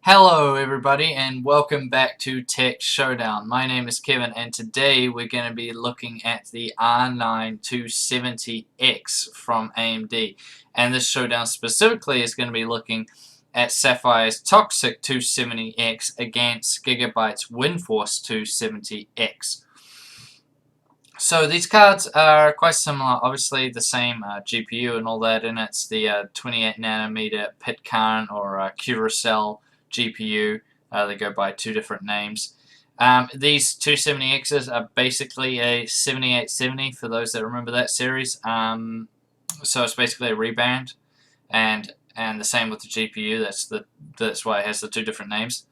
Hello everybody and welcome back to Tech Showdown. My name is Kevin and today we're going to be looking at the R9 270X from AMD. And this showdown specifically is going to be looking at Sapphire's Toxic 270X against Gigabyte's Windforce 270X. So these cards are quite similar, obviously the same GPU and all that, and it's the 28nm pit current or Curacell GPU. They go by two different names. These 270Xs are basically a 7870 for those that remember that series. So it's basically a rebrand, and the same with the GPU. That's why it has the two different names.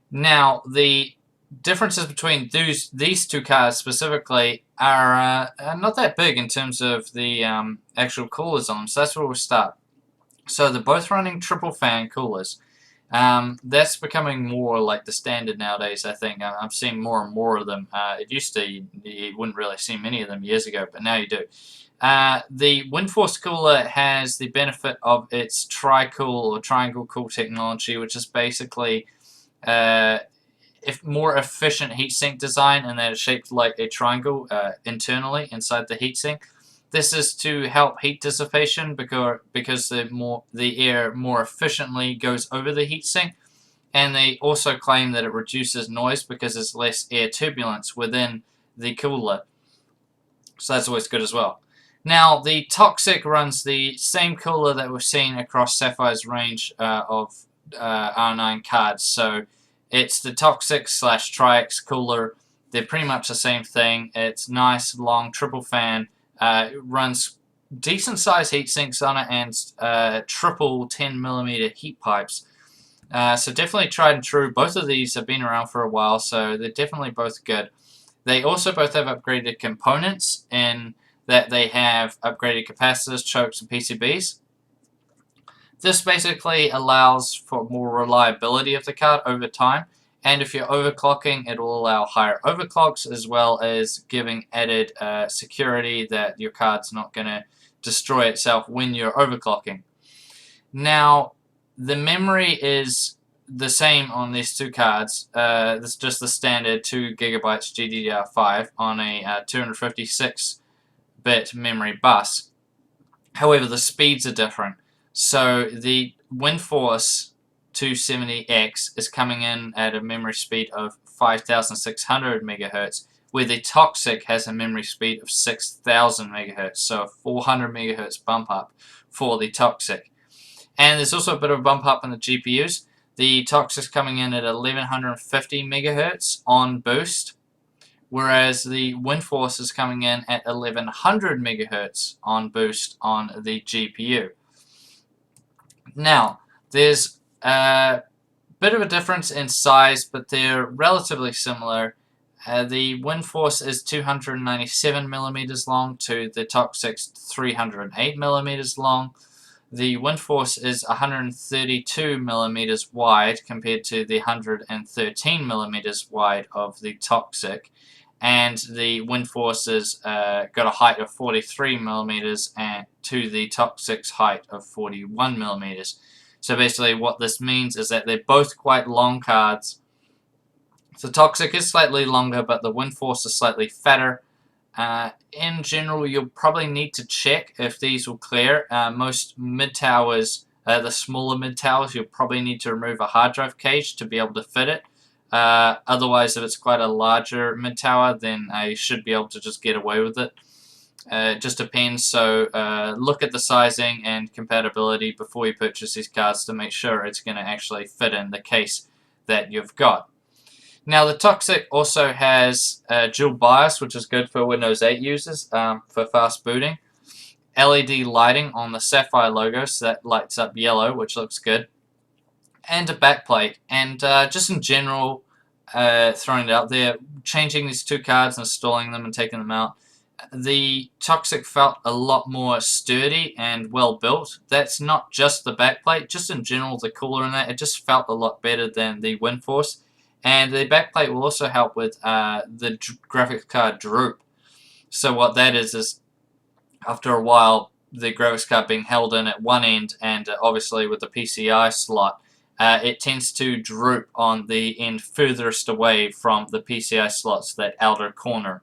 Now the differences between these two cards specifically are not that big in terms of the actual coolers on them. So that's where we'll start. So they're both running triple fan coolers. That's becoming more like the standard nowadays, I think. I'm seeing more and more of them. It used to, you wouldn't really see many of them years ago, but now you do. The Windforce cooler has the benefit of its tri-cool or triangle cool technology, which is basically more efficient heatsink design, and that it's shaped like a triangle internally inside the heatsink. This is to help heat dissipation because the air more efficiently goes over the heatsink, and they also claim that it reduces noise because there's less air turbulence within the cooler. So that's always good as well. Now the Toxic runs the same cooler that we've seen across Sapphire's range of R9 cards. So it's the Toxic / Tri-X cooler. They're pretty much the same thing. It's nice, long, triple fan. It runs decent sized heat sinks on it and triple 10mm heat pipes. So definitely tried and true. Both of these have been around for a while, so they're definitely both good. They also both have upgraded components in that they have upgraded capacitors, chokes, and PCBs. This basically allows for more reliability of the card over time, and if you're overclocking, it will allow higher overclocks as well as giving added security that your card's not going to destroy itself when you're overclocking. Now, the memory is the same on these two cards. It's just the standard 2GB GDDR5 on a 256-bit memory bus. However, the speeds are different. So the Windforce 270X is coming in at a memory speed of 5,600 MHz, where the Toxic has a memory speed of 6,000 MHz, so a 400 MHz bump up for the Toxic. And there's also a bit of a bump up in the GPUs. The Toxic's coming in at 1150 MHz on boost, whereas the Windforce is coming in at 1100 MHz on boost on the GPU. Now, there's a bit of a difference in size, but they're relatively similar. The Windforce is 297mm long to the Toxic's 308mm long. The Windforce is 132mm wide compared to the 113mm wide of the Toxic. And the Windforce has got a height of 43mm and to the Toxic's height of 41mm. So basically what this means is that they're both quite long cards. The Toxic is slightly longer, but the Windforce is slightly fatter. In general, you'll probably need to check if these will clear. Most mid-towers, the smaller mid-towers, you'll probably need to remove a hard drive cage to be able to fit it. Otherwise, if it's quite a larger mid-tower, then I should be able to just get away with it. It just depends, so look at the sizing and compatibility before you purchase these cards to make sure it's going to actually fit in the case that you've got. Now, the Toxic also has dual BIOS, which is good for Windows 8 users for fast booting. LED lighting on the Sapphire logo, so that lights up yellow, which looks good. And a backplate. And just in general, throwing it out there, changing these two cards, installing them and taking them out, the Toxic felt a lot more sturdy and well built. That's not just the backplate, just in general the cooler in that, it just felt a lot better than the Windforce. And the backplate will also help with the graphics card droop. So what that is after a while the graphics card being held in at one end, and obviously with the PCI slot, it tends to droop on the end furthest away from the PCI slots, that outer corner,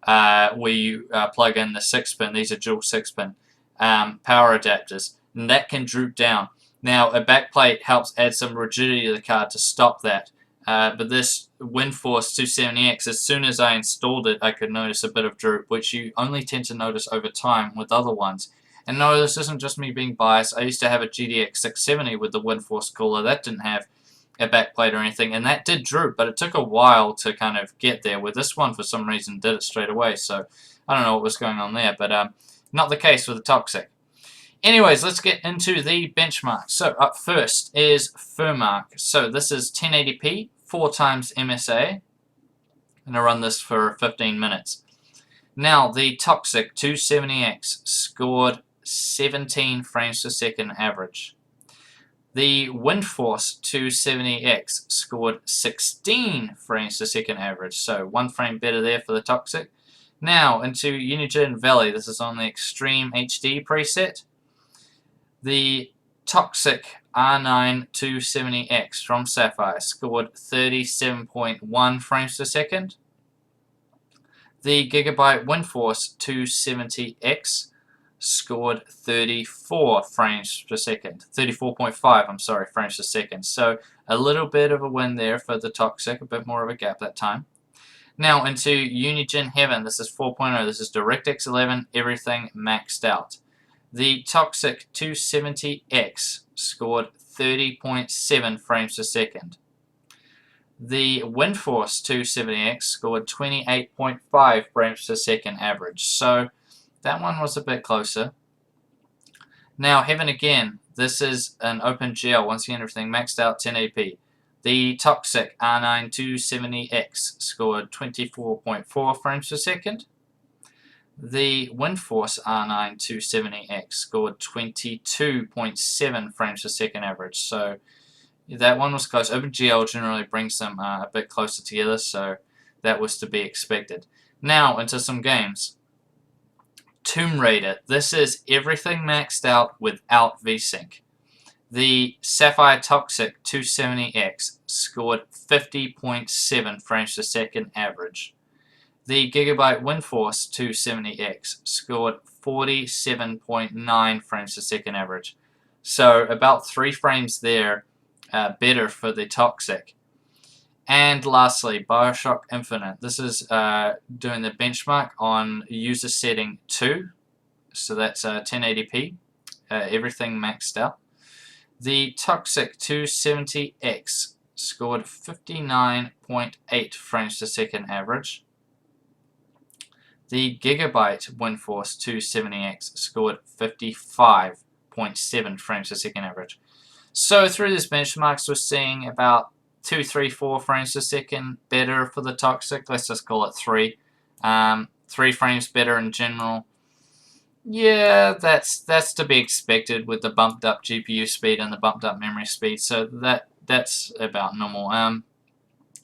where you plug in the 6-pin. These are dual 6-pin power adapters, and that can droop down. Now, a backplate helps add some rigidity to the card to stop that. But this Windforce 270X, as soon as I installed it, I could notice a bit of droop, which you only tend to notice over time with other ones. And no, this isn't just me being biased. I used to have a GTX 670 with the Windforce cooler. That didn't have a backplate or anything, and that did droop, but it took a while to kind of get there, where this one, for some reason, did it straight away. So I don't know what was going on there, but not the case with the Toxic. Anyways, let's get into the benchmark. So up first is Furmark. So this is 1080p, 4 times MSA. I'm going to run this for 15 minutes. Now, the Toxic 270X scored 17 frames per second average. The Windforce 270X scored 16 frames per second average, so 1 frame better there for the Toxic. Now, into Unigine Valley. This is on the Extreme HD preset. The Toxic R9 270X from Sapphire scored 37.1 frames per second. The Gigabyte Windforce 270X scored 34 frames per second. 34.5, I'm sorry, frames per second. So a little bit of a win there for the Toxic, a bit more of a gap that time. Now into Unigine Heaven. This is 4.0. This is DirectX 11, everything maxed out. The Toxic 270X scored 30.7 frames per second. The Windforce 270X scored 28.5 frames per second average. So that one was a bit closer. Now Heaven again. This is an OpenGL. Once again, everything maxed out 1080p. The Toxic R9 270X scored 24.4 frames per second. The Windforce R9 270X scored 22.7 frames per second average. So that one was close. OpenGL generally brings them a bit closer together, so that was to be expected. Now into some games. Tomb Raider. This is everything maxed out without VSync. The Sapphire Toxic 270X scored 50.7 frames per second average. The Gigabyte Windforce 270X scored 47.9 frames per second average. So about 3 frames there better for the Toxic. And lastly, Bioshock Infinite. This is doing the benchmark on user setting 2. So that's 1080p, everything maxed out. The Toxic 270X scored 59.8 frames per second average. The Gigabyte Windforce 270X scored 55.7 frames per second average. So through this benchmarks, we're seeing about 2, 3, 4 frames per second better for the Toxic. Let's just call it 3. 3 frames better in general. Yeah, that's to be expected with the bumped up GPU speed and the bumped up memory speed. So that's about normal.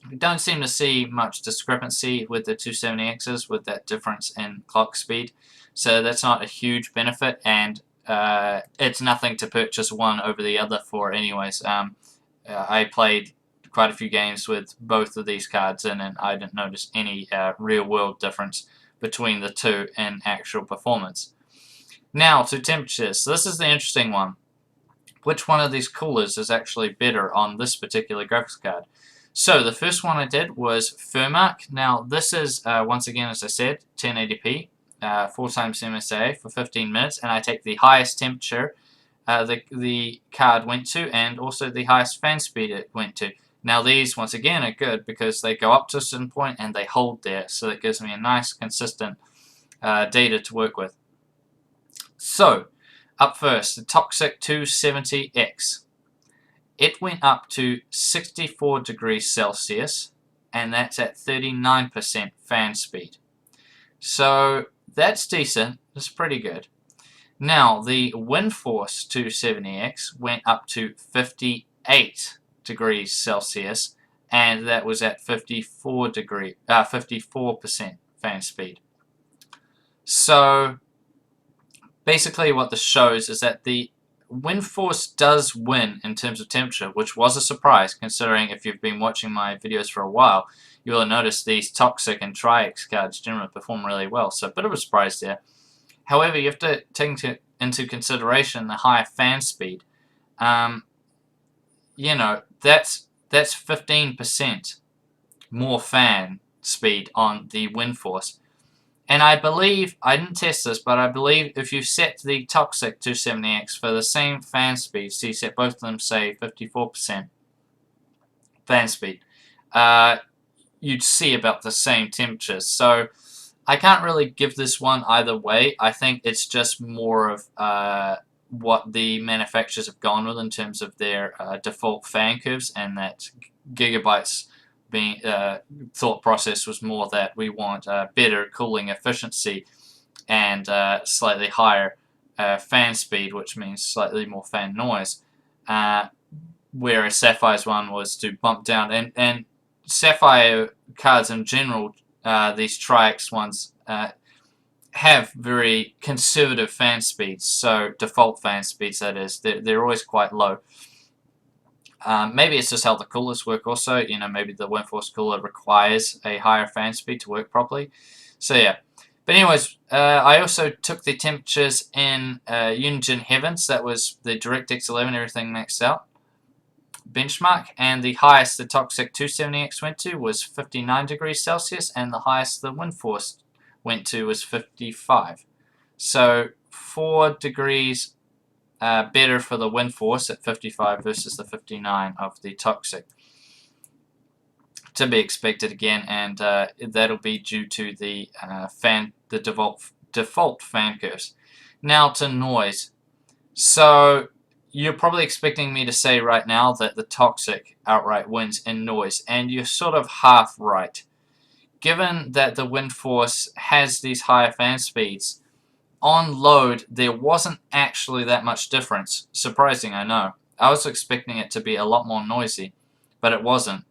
We don't seem to see much discrepancy with the 270Xs with that difference in clock speed. So that's not a huge benefit, and it's nothing to purchase one over the other for anyways. I played quite a few games with both of these cards in, and I didn't notice any real world difference between the two in actual performance. Now to temperatures. So this is the interesting one. Which one of these coolers is actually better on this particular graphics card? So the first one I did was Furmark. Now this is, once again, as I said, 1080p, 4 times MSA for 15 minutes, and I take the highest temperature the card went to, and also the highest fan speed it went to. Now these, once again, are good because they go up to a certain point and they hold there, so that gives me a nice, consistent data to work with. So, up first, the Toxic 270X. It went up to 64 degrees Celsius, and that's at 39% fan speed. So, that's decent. That's pretty good. Now, the Windforce 270X went up to 58 degrees Celsius, and that was at 54% fan speed. So, basically what this shows is that the Windforce does win in terms of temperature, which was a surprise considering if you've been watching my videos for a while, you will have noticed these Toxic and Tri-X cards generally perform really well, so a bit of a surprise there. However, you have to take into consideration the higher fan speed. You know, that's 15% more fan speed on the Windforce. And I believe, I didn't test this, but I believe if you set the Toxic 270X for the same fan speed, so you set both of them, say, 54% fan speed, you'd see about the same temperatures. So I can't really give this one either way. I think it's just more of what the manufacturers have gone with in terms of their default fan curves, and that Gigabyte's thought process was more that we want better cooling efficiency and slightly higher fan speed, which means slightly more fan noise, whereas Sapphire's one was to bump down, and Sapphire cards in general, these Tri-X ones, have very conservative fan speeds, so default fan speeds, that is, they're always quite low. Maybe it's just how the coolers work also. You know, maybe the Windforce cooler requires a higher fan speed to work properly. So yeah. But anyways, I also took the temperatures in Unigine Heavens. That was the DirectX 11, everything maxed out benchmark. And the highest the Toxic 270X went to was 59 degrees Celsius. And the highest the Windforce went to was 55. So 4 degrees better for the Windforce at 55 versus the 59 of the Toxic. To be expected again, and that'll be due to the default fan curves. Now to noise. So you're probably expecting me to say right now that the Toxic outright wins in noise, and you're sort of half right. Given that the Windforce has these higher fan speeds, on load, there wasn't actually that much difference. Surprising, I know. I was expecting it to be a lot more noisy, but it wasn't.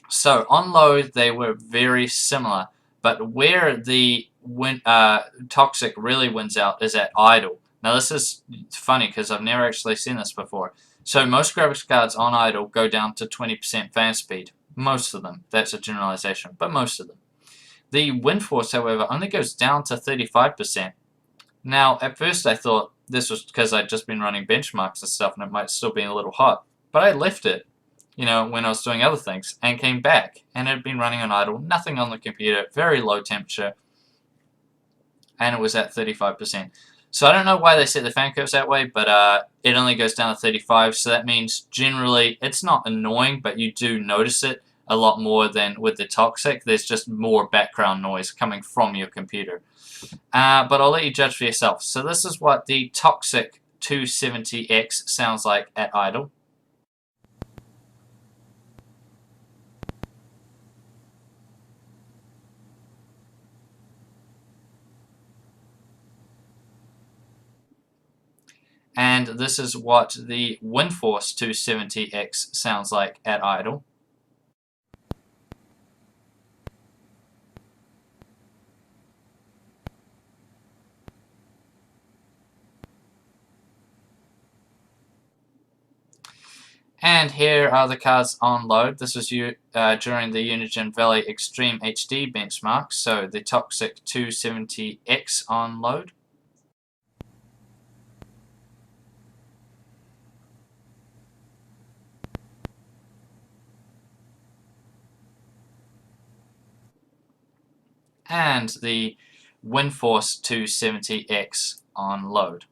So, on load, they were very similar, but where the Toxic really wins out is at idle. Now, this is funny because I've never actually seen this before. So, most graphics cards on idle go down to 20% fan speed. Most of them. That's a generalization, but most of them. The Windforce, however, only goes down to 35%. Now, at first I thought this was because I'd just been running benchmarks and stuff and it might still be a little hot. But I left it, you know, when I was doing other things, and came back. And it had been running on idle, nothing on the computer, very low temperature, and it was at 35%. So I don't know why they set the fan curves that way, but it only goes down to 35, so that means generally it's not annoying, but you do notice it a lot more than with the Toxic. There's just more background noise coming from your computer. But I'll let you judge for yourself. So this is what the Toxic 270X sounds like at idle. And this is what the Windforce 270X sounds like at idle. And here are the cards on load. This was during the Unigine Valley Extreme HD benchmark, so the Toxic 270X on load. And the Windforce 270X on load.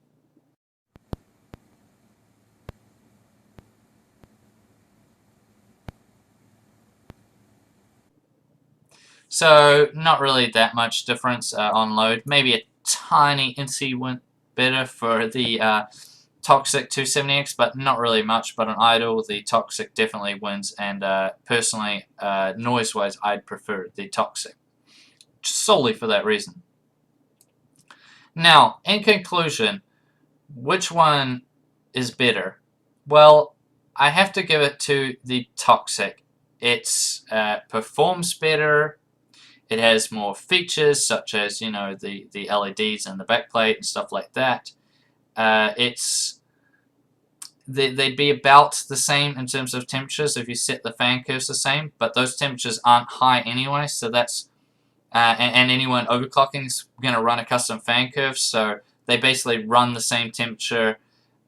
So not really that much difference on load. Maybe a tiny NC went better for the Toxic 270X, but not really much. But on idle, the Toxic definitely wins, and personally, noise-wise, I'd prefer the Toxic, solely for that reason. Now, in conclusion, which one is better? Well, I have to give it to the Toxic. It performs better. It has more features, such as, you know, the LEDs and the backplate and stuff like that. It's they'd be about the same in terms of temperatures if you set the fan curves the same, but those temperatures aren't high anyway, so that's and anyone overclocking is going to run a custom fan curve, so they basically run the same temperature,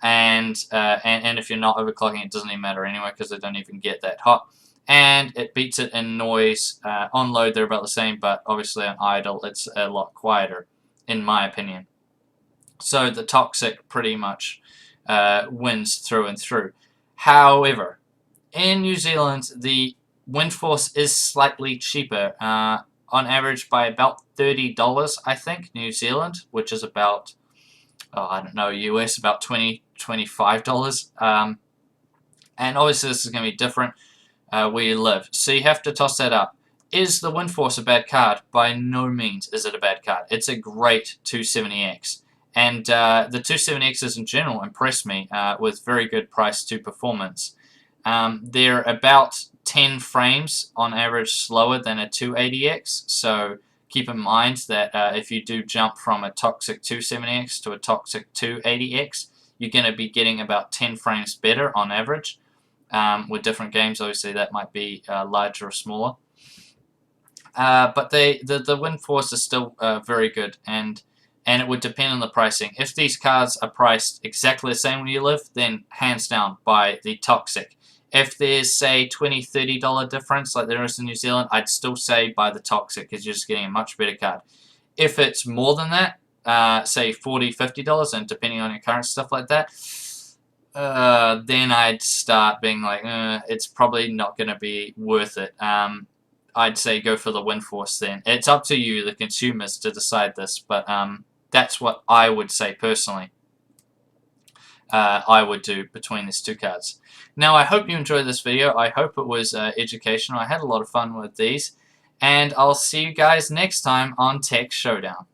and if you're not overclocking, it doesn't even matter anyway because they don't even get that hot. And it beats it in noise. On load, they're about the same, but obviously on idle, it's a lot quieter, in my opinion. So the Toxic pretty much wins through and through. However, in New Zealand, the Windforce is slightly cheaper, on average by about $30, I think, New Zealand, which is about, I don't know, US, about $20, $25. And obviously this is going to be different where you live. So you have to toss that up. Is the Windforce a bad card? By no means is it a bad card. It's a great 270X. And the 270Xs in general impress me with very good price to performance. They're about 10 frames on average slower than a 280X. So keep in mind that if you do jump from a Toxic 270X to a Toxic 280X, you're going to be getting about 10 frames better on average. With different games, obviously that might be larger or smaller. But the Windforce is still very good, and it would depend on the pricing. If these cards are priced exactly the same where you live, then hands down buy the Toxic. If there's, say, $20, $30 difference like there is in New Zealand, I'd still say buy the Toxic because you're just getting a much better card. If it's more than that, say $40, $50, and depending on your currency, stuff like that, then I'd start being like, it's probably not going to be worth it. I'd say go for the Windforce then. It's up to you, the consumers, to decide this, but that's what I would say personally. I would do between these two cards. Now, I hope you enjoyed this video. I hope it was educational. I had a lot of fun with these, and I'll see you guys next time on Tech Showdown.